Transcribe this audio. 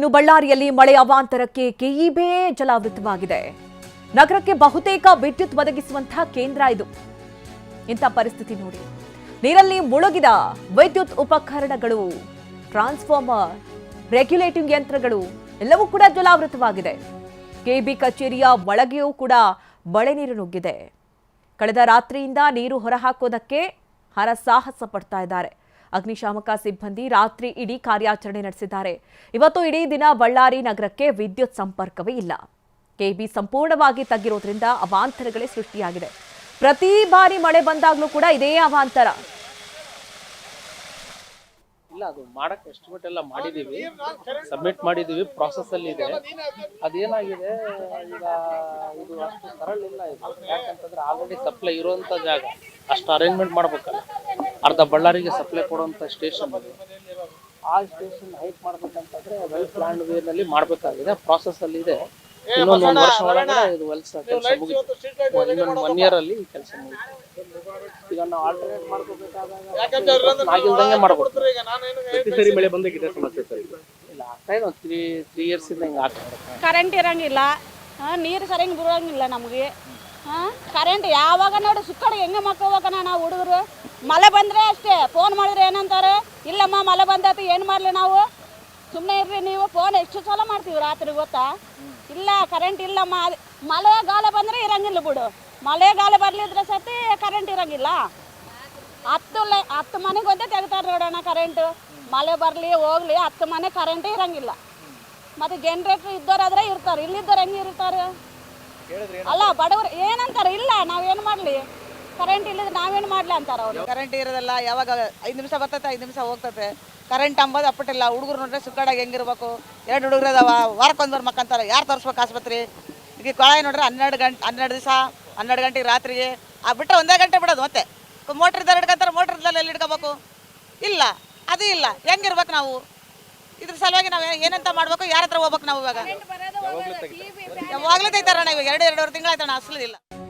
ಇನ್ನು ಬಳ್ಳಾರಿಯಲ್ಲಿ ಮಳೆ ಅವಾಂತರಕ್ಕೆ ಕೆಇಬಿ ಜಲಾವೃತವಾಗಿದೆ. ನಗರಕ್ಕೆ ಬಹುತೇಕ ವಿದ್ಯುತ್ ಒದಗಿಸುವಂತಹ ಕೇಂದ್ರ ಇದು. ಇಂಥ ಪರಿಸ್ಥಿತಿ ನೋಡಿ, ನೀರಲ್ಲಿ ಮುಳುಗಿದ ವಿದ್ಯುತ್ ಉಪಕರಣಗಳು, ಟ್ರಾನ್ಸ್ಫಾರ್ಮರ್, ರೆಗ್ಯುಲೇಟಿಂಗ್ ಯಂತ್ರಗಳು ಎಲ್ಲವೂ ಕೂಡ ಜಲಾವೃತವಾಗಿದೆ. ಕೆಇಬಿ ಕಚೇರಿಯ ಒಳಗೆಯೂ ಕೂಡ ಮಳೆ ನೀರು ನುಗ್ಗಿದೆ. ಕಳೆದ ರಾತ್ರಿಯಿಂದ ನೀರು ಹೊರಹಾಕೋದಕ್ಕೆ ಹರಸಾಹಸ ಪಡ್ತಾ ಇದ್ದಾರೆ. ಅಗ್ನಿಶಾಮಕ ಸಿಬ್ಬಂದಿ ರಾತ್ರಿ ಇಡೀ ಕಾರ್ಯಾಚರಣೆ ನಡೆಸಿದ್ದಾರೆ. ಇವತ್ತು ಇಡೀ ದಿನ ಬಳ್ಳಾರಿ ನಗರಕ್ಕೆ ವಿದ್ಯುತ್ ಸಂಪರ್ಕವೇ ಇಲ್ಲ. ಕೆಇಬಿ ಸಂಪೂರ್ಣವಾಗಿ ತಗ್ಗಿರೋದ್ರಿಂದ ಅವಾಂತರಗಳೇ ಸೃಷ್ಟಿಯಾಗಿದೆ. ಪ್ರತಿ ಬಾರಿ ಮಳೆ ಬಂದಾಗಲೂ ಕೂಡ ಇದೇ ಅವಾಂತರ. ಇಲ್ಲ, ಅದು ಮಾಡಕ್ಕೆ ಎಸ್ಟಿಮೇಟ್ ಎಲ್ಲ ಮಾಡಿದೀವಿ, ಸಬ್ಮಿಟ್ ಮಾಡಿದೀವಿ, ಪ್ರಾಸೆಸ್ ಅಲ್ಲಿ ಇದೆ. ಅದೇನಾಗಿದೆ ಈಗ, ಇದು ಅಷ್ಟು ಸರಳ ಇಲ್ಲ ಇದು. ಯಾಕಂತಂದ್ರೆ ಆಲ್ರೆಡಿ ಸಪ್ಲೈ ಇರುವಂತ ಜಾಗ, ಅಷ್ಟು ಅರೇಂಜ್ಮೆಂಟ್ ಮಾಡ್ಬೇಕಲ್ಲ. ಅರ್ಧ ಬಳ್ಳಾರಿಗೆ ಸಪ್ಲೈ ಕೊಡುವಂತ ಸ್ಟೇಷನ್ ಇದೆ. ಆ ಸ್ಟೇಷನ್ ಹೈಟ್ ಮಾಡ್ಬೇಕಂತಂದ್ರೆ ವೆಲ್ ಪ್ಲಾನ್ಡ್ ವೇ ನಲ್ಲಿ ಮಾಡ್ಬೇಕಾಗಿದೆ, ಪ್ರಾಸೆಸ್ ಅಲ್ಲಿ ಇದೆ. ಇನ್ನೊಂದು 1 ವರ್ಷ ಒಳಗಡೆ ಇದು ಕೆಲಸ ಮುಗಿತು. 1 year ಅಲ್ಲಿ ಕೆಲಸ ಮುಗಿತು. ಈಗ ನಾವು ಆಲ್ಟರ್ನೇಟ್ ಮಾಡ್ಕೋಬೇಕಾದಾಗ ಆಗಿಲ್ದಂಗೆ ಮಾಡ್ಬೋದು. ಪ್ರತಿ ಸರಿ ಮಳೆ ಬಂದಾಗಿದೆ ಸಮಸ್ಯೆ ಸರ್. ಇಲ್ಲ, ಆಗ್ತಾ ಇದೆ. 3 years ಇಂದ ಹಿಂಗೆ ಆಗ್ತದೆ. ಕರೆಂಟ್ ಇರಂಗಿಲ್ಲ, ನೀರು ಸರಿಯಾಗಿ ಬರೋಂಗಿಲ್ಲ ನಮಗೆ. ಕರೆಂಟ್ ಯಾವಾಗ ನೋಡಿ ಸುಕ್ಕಡೆ ಹೆಂಗೆ ಮಕ್ಕೋಬೇಕನ ನಾವು ಹುಡುಗರು. ಮಳೆ ಬಂದರೆ ಅಷ್ಟೇ, ಫೋನ್ ಮಾಡಿದ್ರೆ ಏನಂತಾರೆ, ಇಲ್ಲಮ್ಮ ಮಳೆ ಬಂದೈತಿ ಏನು ಮಾಡಲಿ ನಾವು, ಸುಮ್ಮನೆ ಇರ್ರಿ ನೀವು. ಫೋನ್ ಎಷ್ಟು ಸಲ ಮಾಡ್ತೀವಿ ರಾತ್ರಿ, ಗೊತ್ತಾ? ಇಲ್ಲ ಕರೆಂಟ್ ಇಲ್ಲಮ್ಮ. ಮಳೆ ಗಾಳಿ ಬಂದರೆ ಇರಂಗಿಲ್ಲ ಬಿಡು. ಮಳೆ ಗಾಳಿ ಬರಲಿದ್ರೆ ಸತಿ ಕರೆಂಟ್ ಇರಂಗಿಲ್ಲ. 10 ಮನೆಗೆ ಒಂದೇ ತೆಗಿತಾರೆ ನೋಡೋಣ ಕರೆಂಟು. ಮಳೆ ಬರಲಿ ಹೋಗ್ಲಿ 10 ಮನೆ ಕರೆಂಟೇ ಇರಂಗಿಲ್ಲ. ಮತ್ತು ಜನ್ರೇಟ್ರ್ ಇದ್ದವರಾದ್ರೆ ಇರ್ತಾರೆ, ಇಲ್ಲಿದ್ದವ್ರು ಹೆಂಗೆ ಇರ್ತಾರೆ? ಅಲ್ಲ, ಬಡವರು ಏನಂತಾರೆ, ಇಲ್ಲ ನಾವೇನು ಮಾಡಲಿ, ಕರೆಂಟ್ ಇಲ್ಲದ್ರೆ ನಾವೇನು ಮಾಡಲಿ ಅಂತಾರೆ ಅವರು. ಕರೆಂಟ್ ಇರೋದಲ್ಲ, ಯಾವಾಗ 5 ನಿಮಿಷ ಬರ್ತೈತೆ 5 ನಿಮಿಷ ಹೋಗ್ತೈತೆ. ಕರೆಂಟ್ ಅಂಬೋದು ಅಪ್ಪಟ್ಟಿಲ್ಲ. ಹುಡುಗರು ನೋಡ್ರೆ ಸುಕ್ಕಡಾಗಿ ಹೆಂಗಿರ್ಬೇಕು. 2 ಹುಡುಗರು ಅದಾವ, ವಾರಕ್ಕೊಂದು ಮಕ್ಕಂತಾರೆ. ಯಾರು ತೋರಿಸ್ಬೇಕು ಆಸ್ಪತ್ರೆ? ಈಗ ಕೊಳಾಯಿ ನೋಡ್ರೆ 12 ದಿವಸ 12 ಗಂಟೆಗೆ ರಾತ್ರಿಗೆ ಬಿಟ್ಟರೆ 1 ಗಂಟೆ ಬಿಡೋದು. ಮತ್ತೆ ಮೋಟ್ರ್ ಇದ್ದಾರೆ ಹಿಡ್ಕೊಂತಾರೆ, ಮೋಟ್ರ್ ಇದ್ದಲ್ಲ ಎಲ್ಲಿ ಹಿಡ್ಕೋಬೇಕು? ಇಲ್ಲ, ಅದು ಇಲ್ಲ. ಹೆಂಗಿರ್ಬೇಕು ನಾವು? ಇದ್ರ ಸಲುವಾಗಿ ನಾವು ಏನಂತ ಮಾಡ್ಬೇಕು, ಯಾರ ಹತ್ರ ಹೋಗ್ಬೇಕು ನಾವು? ಇವಾಗ ಯಾವಾಗಲೂ ತೆಗಿತಾರಣ್ಣ. ಇವಾಗ 2-2.5 ತಿಂಗಳಾಯ್ತಣ್ಣ, ಅಸಲಿಲ್ಲ.